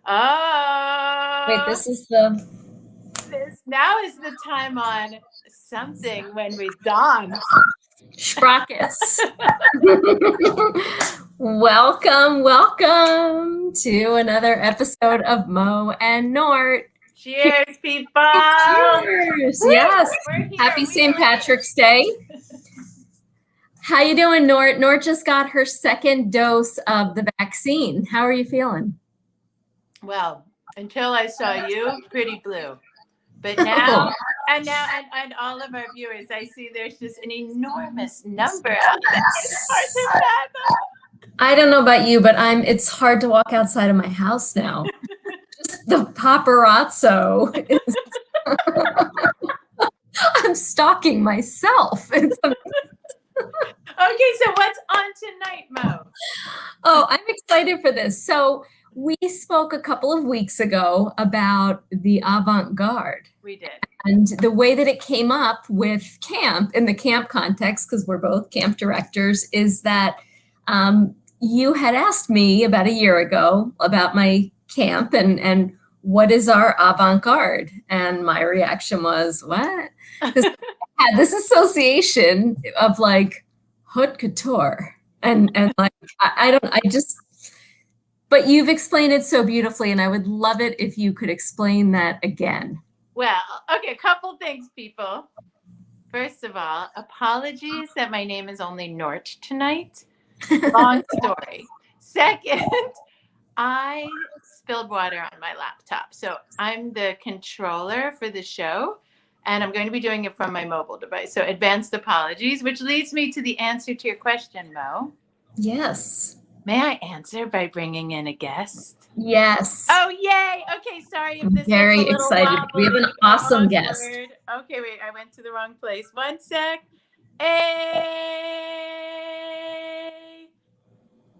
Wait, Oh, this is the this now is the time on something when we dance. sprockets. Welcome to another episode of Mo and Nort. Cheers, people! Cheers! Woo! Yes. We're here. Happy St. Patrick's Day. How you doing, Nort? Nort just got her second dose of the vaccine. How are you feeling? Well, until I saw you, pretty blue. But now, and all of our viewers, I see there's just an enormous number out there. It's hard to fathom. I don't know about you, but it's hard to walk outside of my house now. Just the paparazzo is I'm stalking myself. Okay, so what's on tonight, Mo? Oh, I'm excited for this. So we spoke a couple of weeks ago about the avant-garde. We did. And the way that it came up with camp, in the camp context, because we're both camp directors, is that you had asked me about a year ago about my camp and what is our avant-garde? And my reaction was, what? Because I had this association of like haute couture and like but you've explained it so beautifully, and I would love it if you could explain that again. Well, okay, a couple things, people. First of all, apologies that my name is only Nort tonight. Long story. Second, I spilled water on my laptop. So I'm the controller for the show, and I'm going to be doing it from my mobile device. So advanced apologies, which leads me to the answer to your question, Mo. Yes. May I answer by bringing in a guest? Yes. Oh, yay. Okay, sorry if this Very is a little excited. wobbly, We have an awesome guest. Okay, wait, I went to the wrong place. One sec. Hey.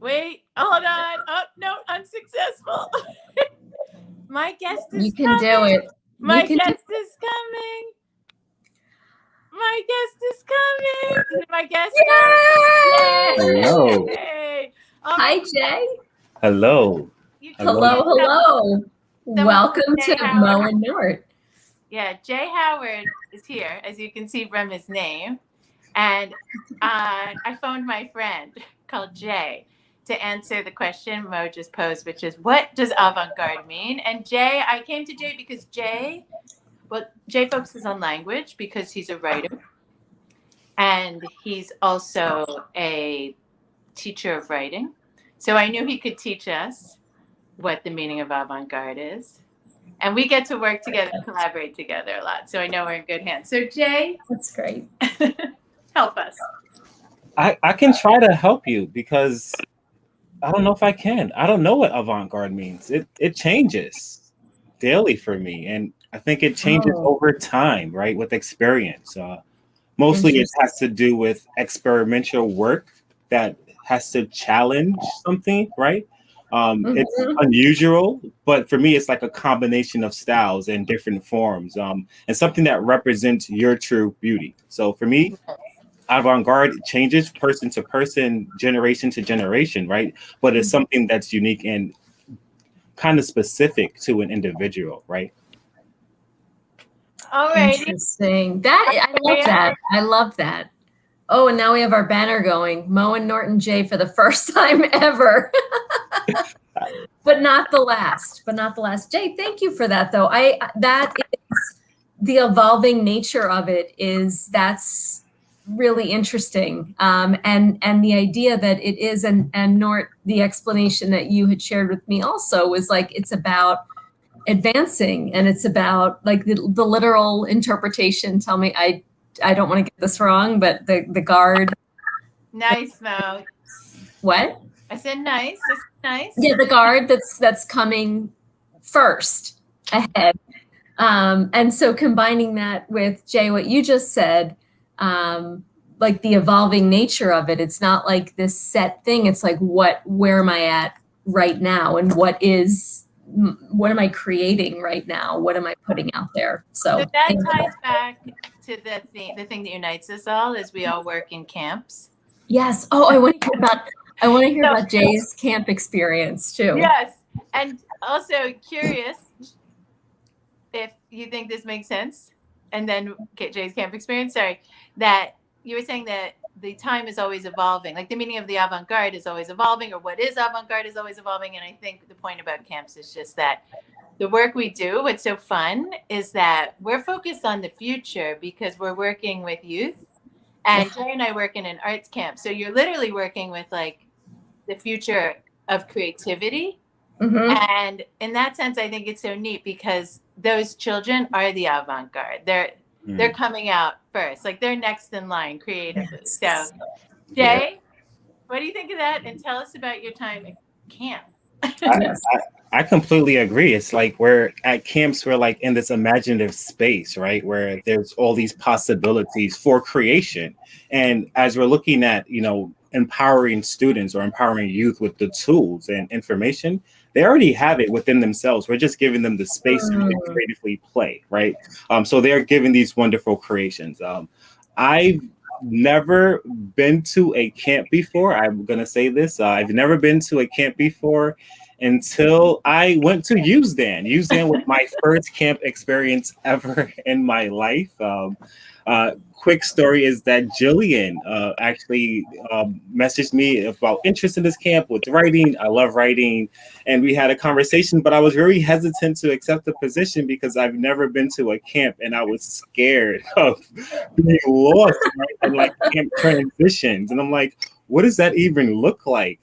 Wait, hold on. Oh, no, unsuccessful. My guest is You can coming. do it. My guest is coming. My guest is Hello. Yay. Hi, Jay. Hello. Hello. Welcome to Mo and Nort. Yeah, Jay Howard is here, as you can see from his name. And I phoned my friend called Jay to answer the question Mo just posed, which is, what does avant-garde mean? And Jay, I came to Jay because Jay focuses on language because he's a writer. And he's also a teacher of writing. So I knew he could teach us what the meaning of avant-garde is. And we get to work together and collaborate together a lot. So I know we're in good hands. So Jay. That's great. Help us. I can try to help you because I don't know if I can. I don't know what avant-garde means. It changes daily for me. And I think it changes over time, right? With experience. Mostly it has to do with experimental work that has to challenge something, right? It's unusual, but for me, it's like a combination of styles and different forms, and something that represents your true beauty. So for me, avant-garde changes person to person, generation to generation, right? But it's something that's unique and kind of specific to an individual, right? All right. Interesting. I love that. Oh, and now we have our banner going. Mo and Nort and Jay for the first time ever. But not the last. Jay, thank you for that though. That is the evolving nature of it that's really interesting. And the idea that it is, and Nort, the explanation that you had shared with me also was like, it's about advancing, and it's about like the literal interpretation. Tell me, I don't want to get this wrong, but the guard. Nice, Mo. What? I said nice. That's nice. Yeah, the guard that's coming first ahead. And so combining that with Jay, what you just said, like the evolving nature of it, it's not like this set thing. It's like, where am I at right now? And what am I creating right now? What am I putting out there? So that ties back to the thing that unites us all is we all work in camps. Yes. Oh, I want to hear about Jay's camp experience too. Yes. And also curious if you think this makes sense, and then Jay's camp experience. Sorry, that you were saying that the time is always evolving, like the meaning of the avant-garde is always evolving, or what is avant-garde is always evolving. And I think the point about camps is just that the work we do, what's so fun is that we're focused on the future because we're working with youth. And Jay and I work in an arts camp. So you're literally working with like the future of creativity. Mm-hmm. And in that sense, I think it's so neat because those children are the avant-garde. They're coming out first, like they're next in line creatively. So Jay, what do you think of that? And tell us about your time at camp. I completely agree. It's like we're at camps, we're like in this imaginative space, right? Where there's all these possibilities for creation. And as we're looking at, empowering students or empowering youth with the tools and information, they already have it within themselves. We're just giving them the space to creatively play, right? So they're giving these wonderful creations. I've never been to a camp before. I'm going to say this. I've never been to a camp before until I went to USDAN. USDAN was my first camp experience ever in my life. Quick story is that Jillian actually messaged me about interest in this camp with writing. I love writing. And we had a conversation, but I was very hesitant to accept the position because I've never been to a camp and I was scared of being lost, right? And like camp transitions. And I'm like, what does that even look like?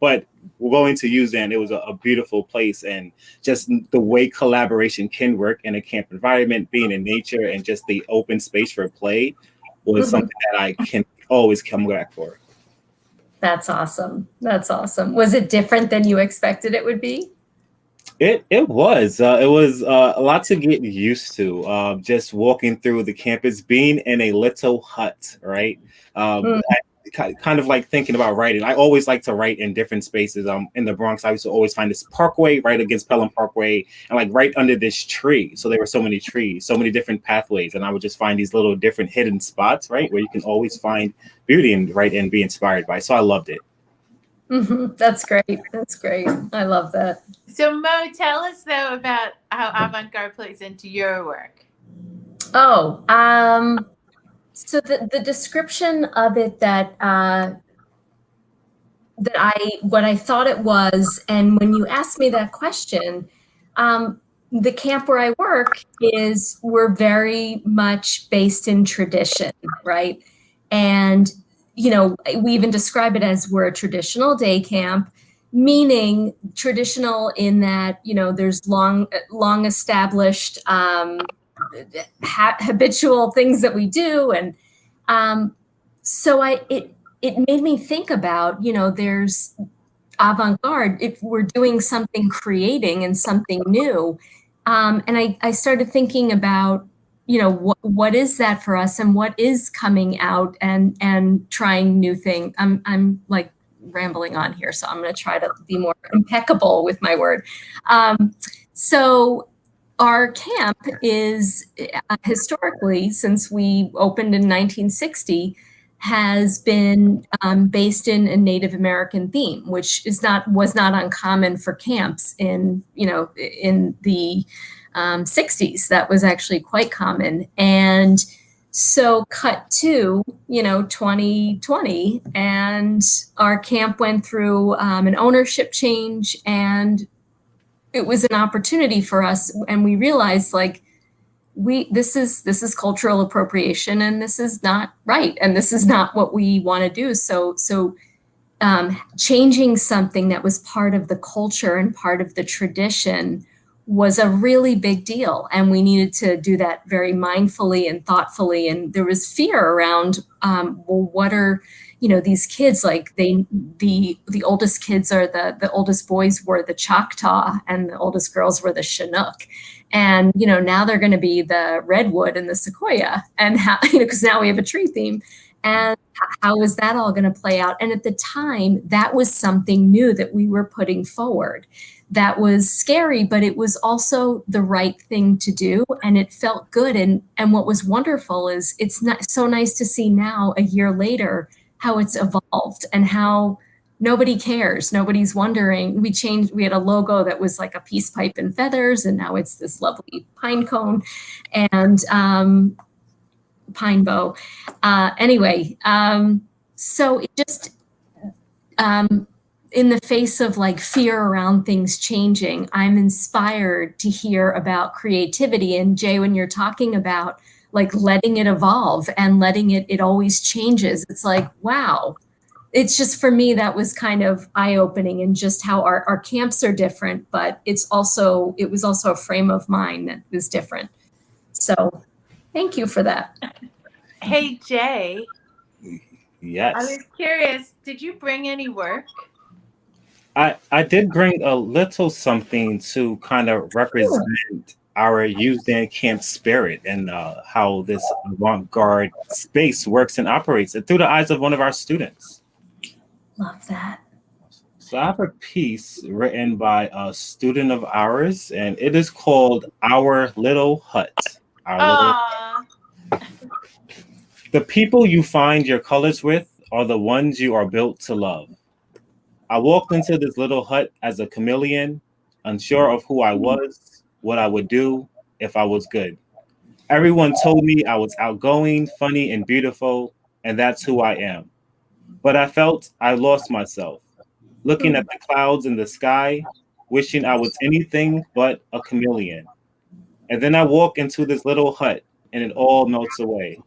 But we're going to USDAN. It was a beautiful place, and just the way collaboration can work in a camp environment, being in nature and just the open space for play was something that I can always come back for. That's awesome. That's awesome. Was it different than you expected it would be? It was a lot to get used to. Just walking through the campus, being in a little hut, right? Kind of like thinking about writing. I always like to write in different spaces. In the Bronx, I used to always find this parkway right against Pelham Parkway, and like right under this tree. So there were so many trees, so many different pathways, and I would just find these little different hidden spots, right, where you can always find beauty and be inspired by. So I loved it. That's great. That's great. I love that. So Mo, tell us though about how avant-garde plays into your work. Oh, so the description of it that what I thought it was, and when you asked me that question, the camp where I work we're very much based in tradition, right? And we even describe it as we're a traditional day camp, meaning traditional in that there's long established habitual things that we do, and so it made me think about there's avant-garde if we're doing something creating and something new, and I started thinking about what is that for us and what is coming out and trying new things. I'm like rambling on here, so I'm going to try to be more impeccable with my word. So our camp is historically, since we opened in 1960, has been based in a Native American theme, which was not uncommon for camps in the 60s. That was actually quite common. And so cut to 2020, and our camp went through an ownership change, and it was an opportunity for us, and we realized this is cultural appropriation, and this is not right, and this is not what we want to do. So changing something that was part of the culture and part of the tradition was a really big deal, and we needed to do that very mindfully and thoughtfully. And there was fear around, well, what are these kids like? The oldest kids are the oldest boys were the Choctaw, and the oldest girls were the Chinook, and now they're going to be the redwood and the sequoia, and how because now we have a tree theme, and how is that all going to play out? And at the time, that was something new that we were putting forward. That was scary, but it was also the right thing to do, and it felt good. And what was wonderful is it's not so nice to see now, a year later, how it's evolved and how nobody cares. Nobody's wondering. We had a logo that was like a peace pipe and feathers, and now it's this lovely pine cone and pine bow. Anyway, so it just, in the face of like fear around things changing, I'm inspired to hear about creativity. And Jay, when you're talking about like letting it evolve and letting it always changes, it's like, wow. It's just, for me, that was kind of eye-opening, and just how our camps are different, but it was also a frame of mind that was different. So thank you for that. Hey, Jay. Yes. I was curious, did you bring any work? I did bring a little something to kind of represent our youth and camp spirit, and how this avant-garde space works and operates, and through the eyes of one of our students. Love that. So I have a piece written by a student of ours, and it is called Our Little Hut. The people you find your colors with are the ones you are built to love. I walked into this little hut as a chameleon, unsure of who I was, what I would do if I was good. Everyone told me I was outgoing, funny, and beautiful, and that's who I am. But I felt I lost myself, looking at the clouds in the sky, wishing I was anything but a chameleon. And then I walk into this little hut, and it all melts away.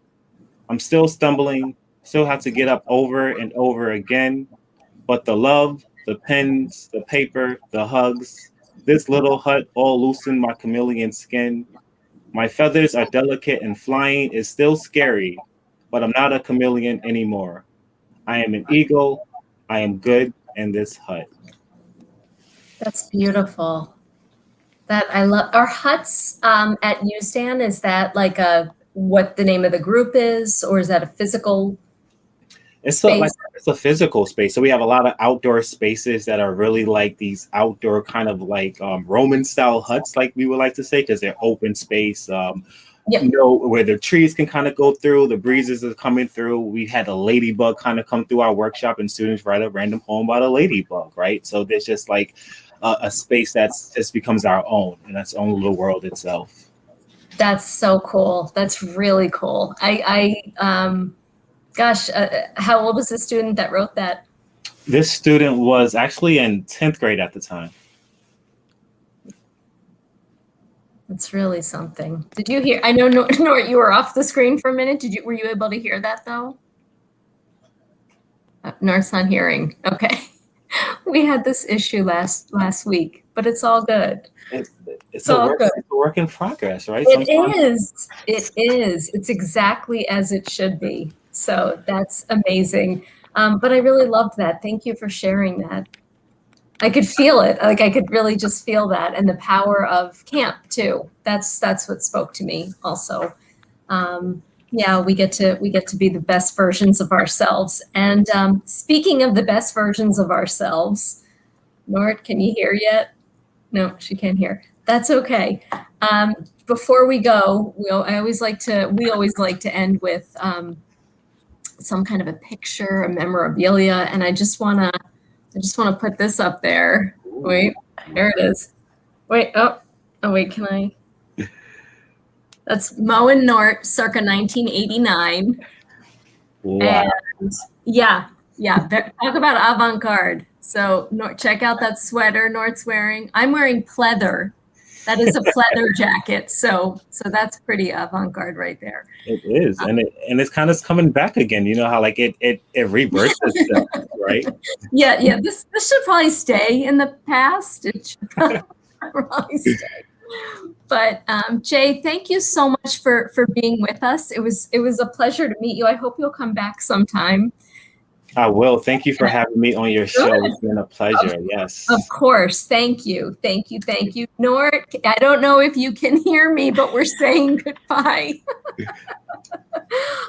I'm still stumbling, still have to get up over and over again. But the love, the pens, the paper, the hugs, this little hut all loosened my chameleon skin. My feathers are delicate and flying is still scary, but I'm not a chameleon anymore. I am an eagle. I am good in this hut. That's beautiful. That I love. Our huts at USTAN, is that like what the name of the group is, or is that a physical It's a physical space. So we have a lot of outdoor spaces that are really like these outdoor kind of like Roman style huts, like we would like to say, because they're open space. You know, where the trees can kind of go through, the breezes are coming through. We had a ladybug kind of come through our workshop, and students write a random poem about a ladybug, right? So there's just like a space that's just becomes our own, and that's own little world itself. That's so cool. That's really cool. Gosh, how old was the student that wrote that? This student was actually in 10th grade at the time. It's really something. Did you hear? I know, Nort, you were off the screen for a minute. Were you able to hear that though? Nort's not hearing. Okay. We had this issue last week, but it's all good. It's a work in progress, right? It is. It's exactly as it should be. So that's amazing. But I really loved that. Thank you for sharing that. I could feel it. Like I could really just feel that, and the power of camp too. That's what spoke to me also. Yeah, we get to be the best versions of ourselves. And speaking of the best versions of ourselves, Nort, can you hear yet? No, she can't hear. That's okay. Before we go, we always like to end with some kind of a picture, a memorabilia, and I just wanna put this up there. Wait, there it is. Wait, wait, can I? That's Mo and Nort, circa 1989. Wow. And yeah. Talk about avant-garde. So Nort, check out that sweater Nort's wearing. I'm wearing pleather. That is a pleather jacket. So that's pretty avant-garde right there. It is, and it's kind of coming back again. You know how like it rebirths itself, right? Yeah. This should probably stay in the past. It should probably stay. But Jay, thank you so much for being with us. It was a pleasure to meet you. I hope you'll come back sometime. I will. Thank you for having me on your show. It's been a pleasure. Yes. Of course. Thank you. Nort, I don't know if you can hear me, but we're saying goodbye.